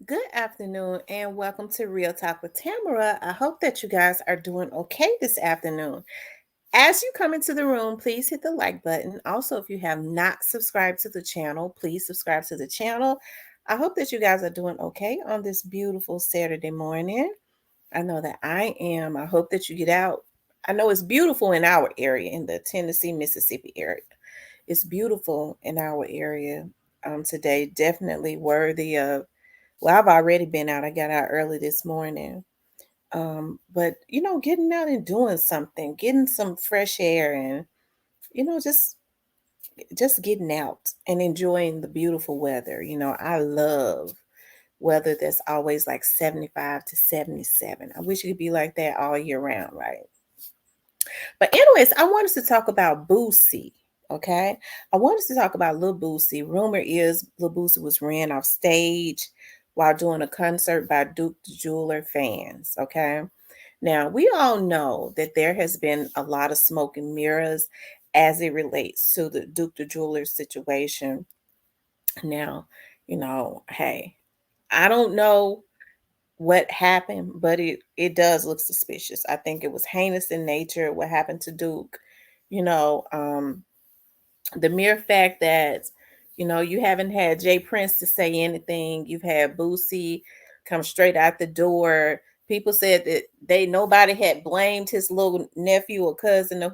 Good afternoon and welcome to Real Talk with Tamara. I hope that you guys are doing okay this afternoon. As you come into the room, please hit the like button. Also, if you have not subscribed to the channel, please subscribe to the channel. I hope that you guys are doing okay on this beautiful Saturday morning. I know that I am. I hope that you get out. I know it's beautiful in our area, in the Tennessee, Mississippi area. It's beautiful in our area today. Definitely worthy of well, I've already been out. I got out early this morning. But getting out and doing something, getting some fresh air and, just getting out and enjoying the beautiful weather. I love weather that's always like 75 to 77. I wish it could be like that all year round, right? But anyways, I want us to talk about Boosie. Okay. I want us to talk about Lil Boosie. Rumor is Lil Boosie was ran off stage while doing a concert by Duke the Jeweler fans. Okay. Now we all know that there has been a lot of smoke and mirrors as it relates to the Duke the Jeweler situation. Now, hey, I don't know what happened, but it does look suspicious. I think it was heinous in nature what happened to Duke. You know, um, the mere fact that you haven't had J.PRINCE to say anything, you've had Boosie come straight out the door. People said that they nobody had blamed his little nephew or cousin or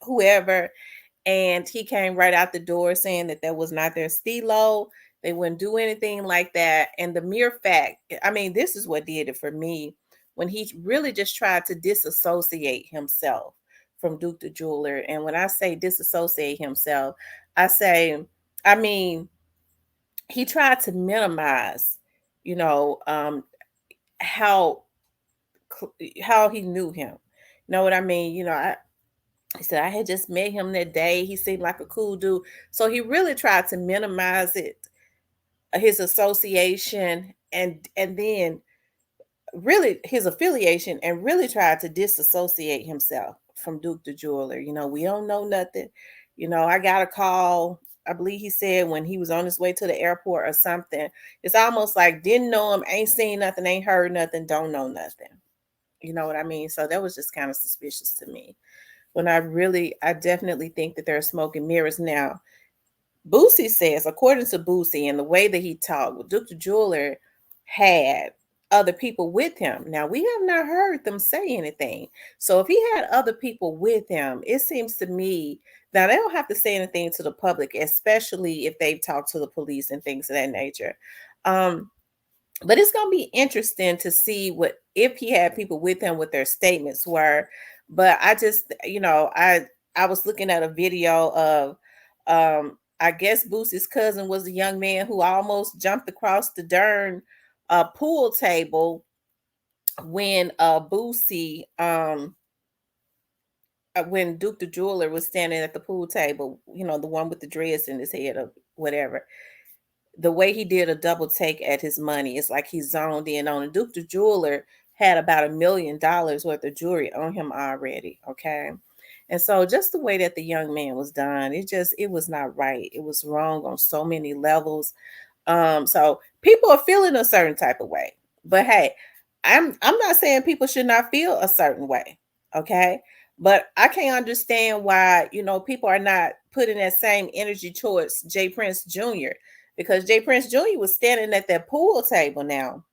whoever, and he came right out the door saying that was not their stilo. They wouldn't do anything like that. And the mere fact, I mean, this is what did it for me when he really just tried to disassociate himself from Duke the Jeweler. And when I say disassociate himself, I say, I mean, he tried to minimize, you know, um, how how he knew him. You know what I mean? He said, I had just met him that day. He seemed like a cool dude. So he really tried to minimize his association and then really his affiliation and really tried to disassociate himself from Duke the Jeweler. We don't know nothing. I got a call. I believe he said when he was on his way to the airport or something. It's almost like didn't know him, ain't seen nothing, ain't heard nothing, don't know nothing. You know what I mean? So that was just kind of suspicious to me when I definitely think that there are smoke and mirrors now. Boosie says, according to Boosie and the way that he talked, Duke the Jeweler had other people with him. Now, we have not heard them say anything. So if he had other people with him, it seems to me now they don't have to say anything to the public, especially if they've talked to the police and things of that nature. Um, but it's gonna be interesting to see what if he had people with him what their statements were. But I just, I was looking at a video of I guess Boosie's cousin was a young man who almost jumped across the darn pool table when when Duke the Jeweler was standing at the pool table, the one with the dress in his head or whatever. The way he did a double take at his money, it's like he zoned in on it. Duke the Jeweler had about $1 million worth of jewelry on him already. Okay. And so just the way that the young man was done, it was not right. It was wrong on so many levels. So people are feeling a certain type of way. But hey, I'm not saying people should not feel a certain way. Okay. But I can't understand why, people are not putting that same energy towards J.PRINCE Jr. because J.PRINCE Jr. was standing at that pool table now.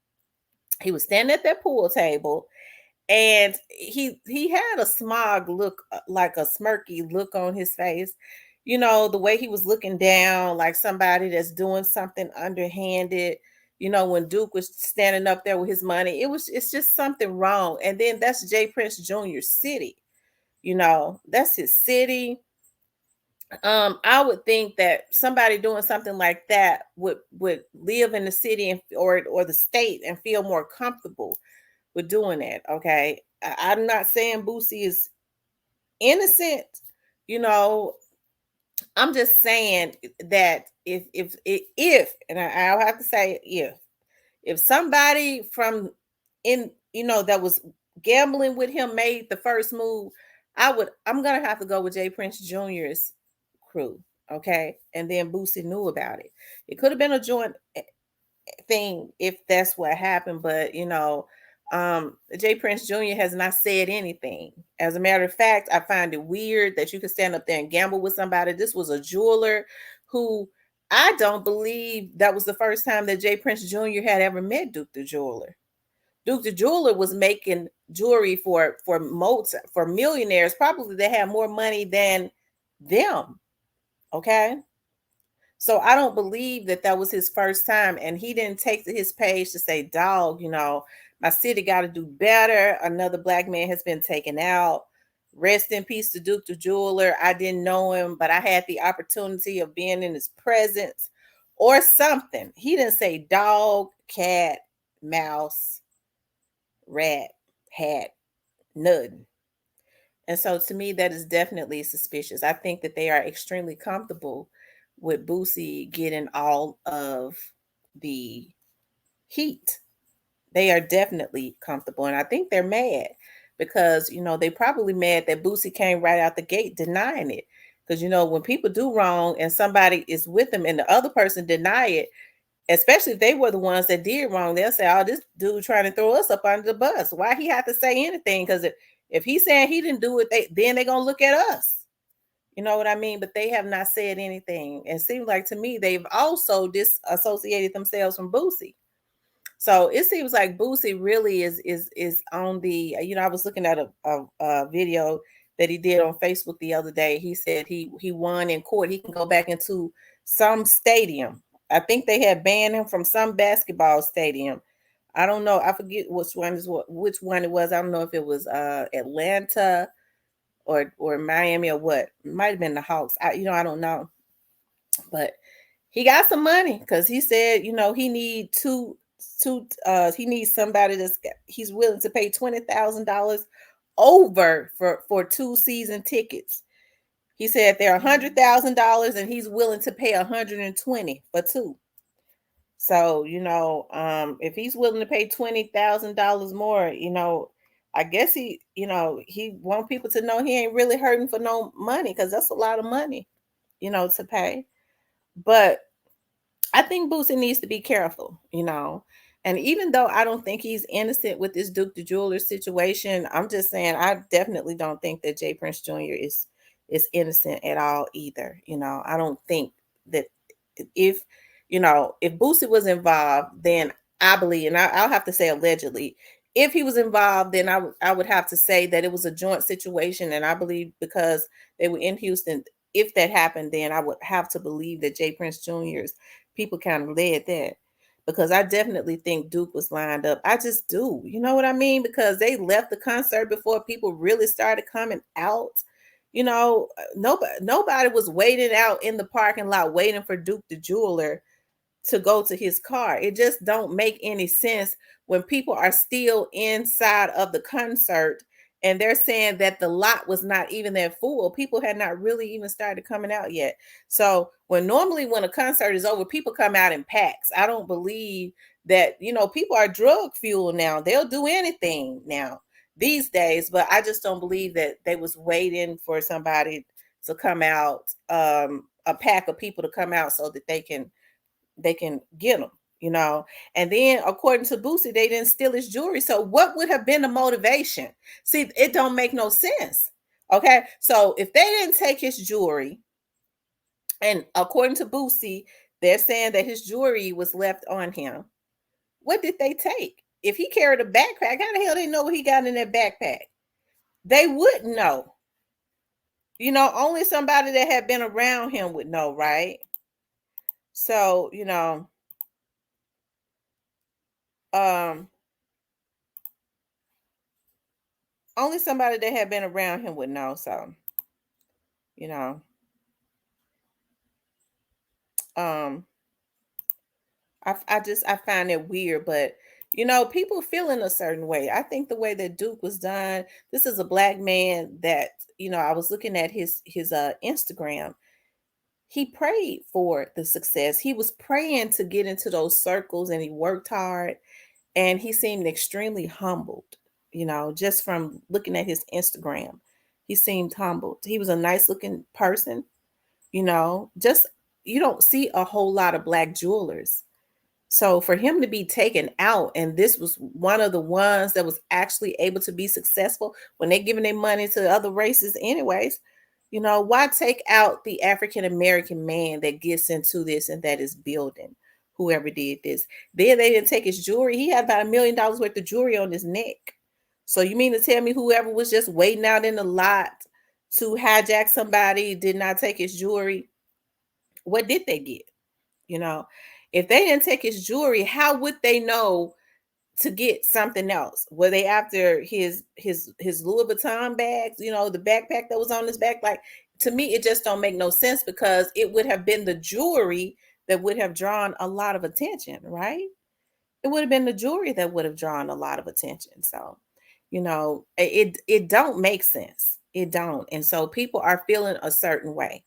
He was standing at that pool table and he had a smug look, like a smirky look on his face. The way he was looking down like somebody that's doing something underhanded. When Duke was standing up there with his money, it's just something wrong. And then that's J.PRINCE Jr.'s city. That's his city. I would think that somebody doing something like that would live in the city or the state and feel more comfortable with doing that. Okay, I'm not saying Boosie is innocent. You know, I'm just saying that if and I'll have to say if somebody from in that was gambling with him made the first move, I'm gonna have to go with J.PRINCE Jr.'s crew. Okay. And then Boosie knew about it. It could have been a joint. thing if that's what happened, but J.PRINCE Jr. has not said anything. As a matter of fact, I find it weird that you could stand up there and gamble with somebody. This was a jeweler who I don't believe that was the first time that J.PRINCE Jr. had ever met Duke the jeweler. Duke the jeweler was making jewelry for millionaires, probably that had more money than them. Okay. So I don't believe that that was his first time. And he didn't take to his page to say, dog, my city got to do better. Another black man has been taken out. Rest in peace to Duke the jeweler. I didn't know him, but I had the opportunity of being in his presence or something. He didn't say dog, cat, mouse, rat, hat, nothing. And so to me, that is definitely suspicious. I think that they are extremely comfortable with Boosie getting all of the heat. They are definitely comfortable. And I think they're mad because, they probably mad that Boosie came right out the gate denying it. Because, when people do wrong and somebody is with them and the other person deny it, especially if they were the ones that did wrong, they'll say, oh, this dude trying to throw us up under the bus. Why he have to say anything? Because if he's saying he didn't do it, then they're going to look at us. You know what I mean? But they have not said anything. It seems like to me, they've also disassociated themselves from Boosie. So it seems like Boosie really is on the, I was looking at a video that he did on Facebook the other day. He said he won in court. He can go back into some stadium. I think they had banned him from some basketball stadium. I don't know. I forget which one it was. I don't know if it was Atlanta or Miami or what. It might have been the Hawks. I don't know. But he got some money because he said, he need he needs somebody he's willing to pay $20,000 over for 2 season tickets. He said they're $100,000 and he's willing to pay 120 for two. So, if he's willing to pay $20,000 more, I guess he want people to know he ain't really hurting for no money because that's a lot of money, to pay. But I think Boosie needs to be careful, And even though I don't think he's innocent with this Duke the Jeweler situation, I'm just saying I definitely don't think that J.PRINCE Jr. is innocent at all either. I don't think that if if Boosie was involved, then I believe, and I'll have to say allegedly, if he was involved, then I would have to say that it was a joint situation, and I believe because they were in Houston. If that happened, then I would have to believe that J.PRINCE Jr.'s people kind of led that, because I definitely think Duke was lined up. I just do. You know what I mean? Because they left the concert before people really started coming out. Nobody was waiting out in the parking lot waiting for Duke the jeweler to go to his car. It just don't make any sense when people are still inside of the concert and they're saying that the lot was not even that full. People had not really even started coming out yet. So when a concert is over, people come out in packs. I don't believe that, people are drug fueled now. They'll do anything now these days, but I just don't believe that they was waiting for somebody to come out, a pack of people to come out so that they can get them, And then according to Boosie, they didn't steal his jewelry. So what would have been the motivation? See, it don't make no sense. Okay. So if they didn't take his jewelry, and according to Boosie, they're saying that his jewelry was left on him. What did they take? If he carried a backpack, how the hell they know what he got in that backpack? They wouldn't know. Only somebody that had been around him would know, right? So, only somebody that had been around him would know. So, you know, um, I find it weird, but people feel in a certain way. I think the way that Duke was done, this is a black man that, I was looking at his Instagram. He prayed for the success. He was praying to get into those circles and he worked hard and he seemed extremely humbled, just from looking at his Instagram. He seemed humbled. He was a nice looking person, just you don't see a whole lot of black jewelers. So for him to be taken out, and this was one of the ones that was actually able to be successful when they giving their money to other races, anyways. Why take out the African American man that gets into this and that is building? Whoever did this, then they didn't take his jewelry. He had about $1 million worth of jewelry on his neck. So you mean to tell me whoever was just waiting out in the lot to hijack somebody did not take his jewelry? What did they get? You know, if they didn't take his jewelry, how would they know to get something else? Were they after his Louis Vuitton bags, the backpack that was on his back? Like, to me, it just don't make no sense, because it would have been the jewelry that would have drawn a lot of attention, right? It would have been the jewelry that would have drawn a lot of attention. So, it don't make sense. It don't. And so people are feeling a certain way.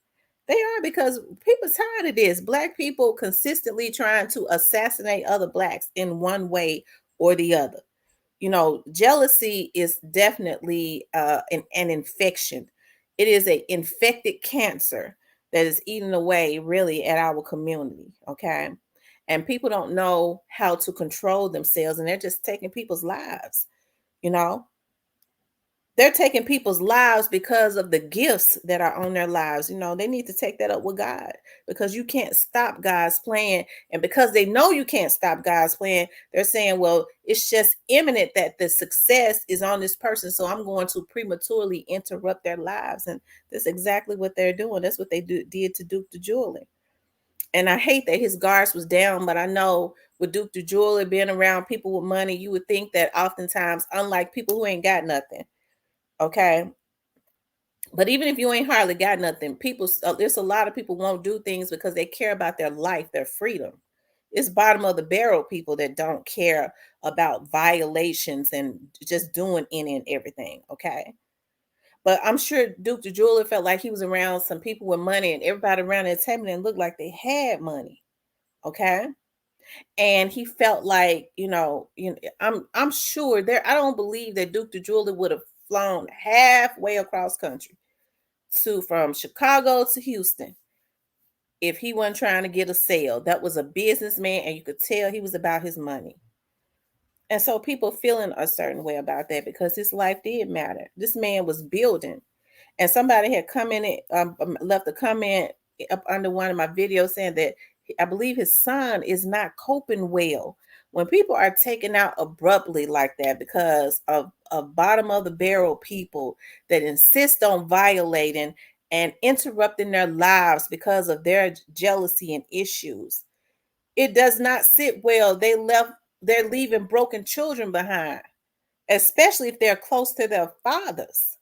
They are, because people tired of this. Black people consistently trying to assassinate other blacks in one way or the other. Jealousy is definitely an infection. It is a infected cancer that is eating away really at our community. Okay. And people don't know how to control themselves, and they're just taking people's lives. You know, they're taking people's lives because of the gifts that are on their lives. They need to take that up with God, because you can't stop God's plan. And because they know you can't stop God's plan, they're saying, well, it's just imminent that the success is on this person. So I'm going to prematurely interrupt their lives. And that's exactly what they're doing. That's what they did to Duke the Jeweler. And I hate that his guards was down, but I know with Duke the Jeweler being around people with money, you would think that oftentimes, unlike people who ain't got nothing, okay, but even if you ain't hardly got nothing, there's a lot of people won't do things because they care about their life, their freedom. It's bottom of the barrel people that don't care about violations and just doing any and everything. Okay. But I'm sure Duke the Jeweler felt like he was around some people with money, and everybody around that table didn't look like they had money. Okay. And he felt like, I'm sure I don't believe that Duke the Jeweler would have flown halfway across country from Chicago to Houston if he wasn't trying to get a sale. That was a businessman, and you could tell he was about his money. And so people feeling a certain way about that, because his life did matter. This man was building. And somebody had left a comment up under one of my videos saying that I believe his son is not coping well. When people are taken out abruptly like that because of bottom of the barrel people that insist on violating and interrupting their lives because of their jealousy and issues, it does not sit well. They're leaving broken children behind, especially if they're close to their fathers.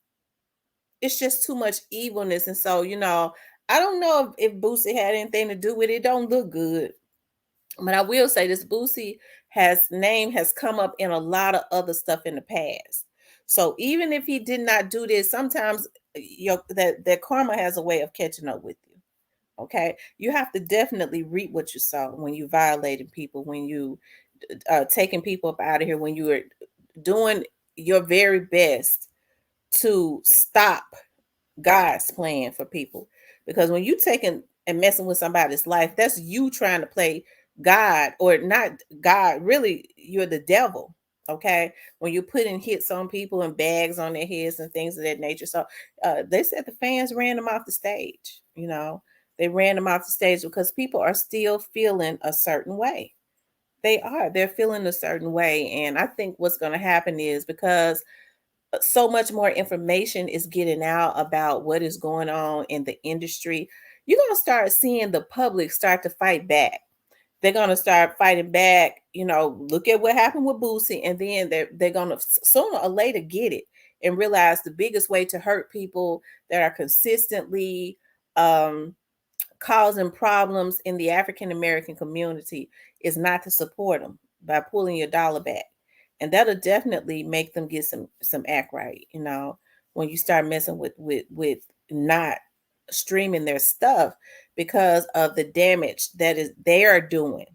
It's just too much evilness. And so, I don't know if Boosie had anything to do with it. It don't look good. But I will say this: Boosie name has come up in a lot of other stuff in the past. So even if he did not do this, sometimes that karma has a way of catching up with you. Okay. You have to definitely reap what you sow when you violating people, when you taking people up out of here, when you are doing your very best to stop God's plan for people. Because when you taking and messing with somebody's life, that's you trying to play God, or not God. Really, you're the devil. Okay. When you're putting hits on people and bags on their heads and things of that nature. So they said the fans ran them off the stage. They ran them off the stage because people are still feeling a certain way. They're feeling a certain way. And I think what's going to happen is, because so much more information is getting out about what is going on in the industry, you're going to start seeing the public start to fight back. They're going to start fighting back. Look at what happened with Boosie, and then they're going to sooner or later get it and realize the biggest way to hurt people that are consistently causing problems in the African American community is not to support them by pulling your dollar back. And that'll definitely make them get some act right, when you start messing with not streaming their stuff because of the damage that is they are doing.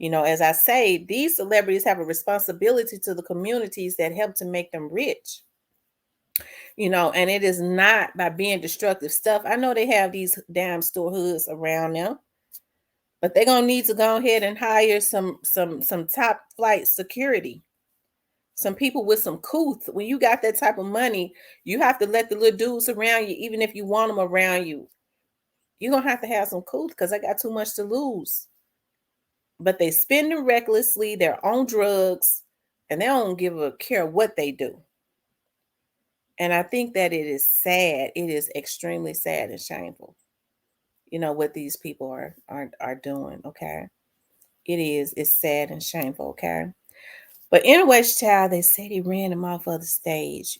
As I say, these celebrities have a responsibility to the communities that help to make them rich. And it is not by being destructive stuff. I know they have these damn store hoods around them. But they're gonna need to go ahead and hire some top flight security, some people with some couth. When you got that type of money, you have to let the little dudes around you, even if you want them around you. You're gonna have to have some couth because I got too much to lose. But they spending recklessly, they're on drugs, and they don't give a care what they do. And I think that it is sad. It is extremely sad and shameful. What these people are doing. Okay, it is. It's sad and shameful. Okay, but anyways, child, they said he ran him off of the stage.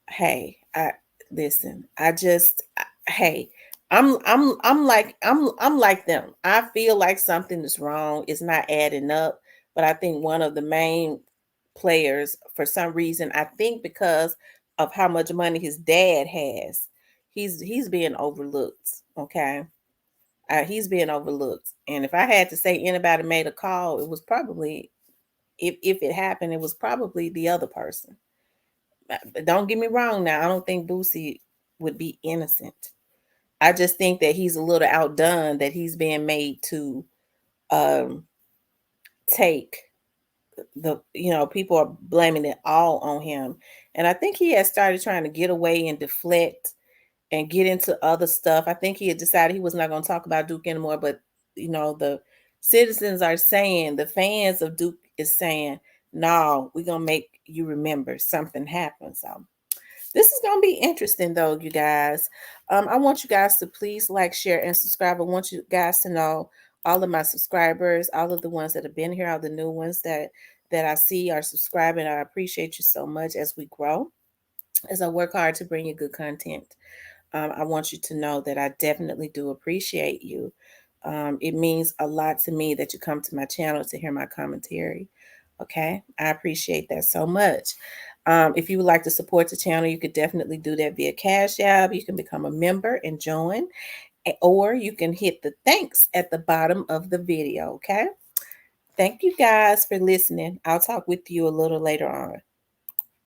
Hey, I listen. Hey, I'm like them. I feel like something is wrong. It's not adding up. But I think one of the main players, for some reason, I think because of how much money his dad has, he's being overlooked. Okay, he's being overlooked. And if I had to say anybody made a call, it was probably, if it happened, it was probably the other person. Don't get me wrong now. I don't think Boosie would be innocent. I just think that he's a little outdone, that he's being made to um take people are blaming it all on him. And I think he has started trying to get away and deflect and get into other stuff. I think he had decided he was not going to talk about Duke anymore, but the citizens are saying, the fans of Duke is saying, no, we're going to make you remember something happened. So this is going to be interesting, though, you guys. I want you guys to please like, share, and subscribe. I want you guys to know, all of my subscribers, all of the ones that have been here, all the new ones that I see are subscribing. I appreciate you so much as we grow, as I work hard to bring you good content. I want you to know that I definitely do appreciate you. It means a lot to me that you come to my channel to hear my commentary. Okay, I appreciate that so much. If you would like to support the channel, you could definitely do that via Cash App. You can become a member and join, or you can hit the thanks at the bottom of the video. Okay, thank you guys for listening. I'll talk with you a little later on.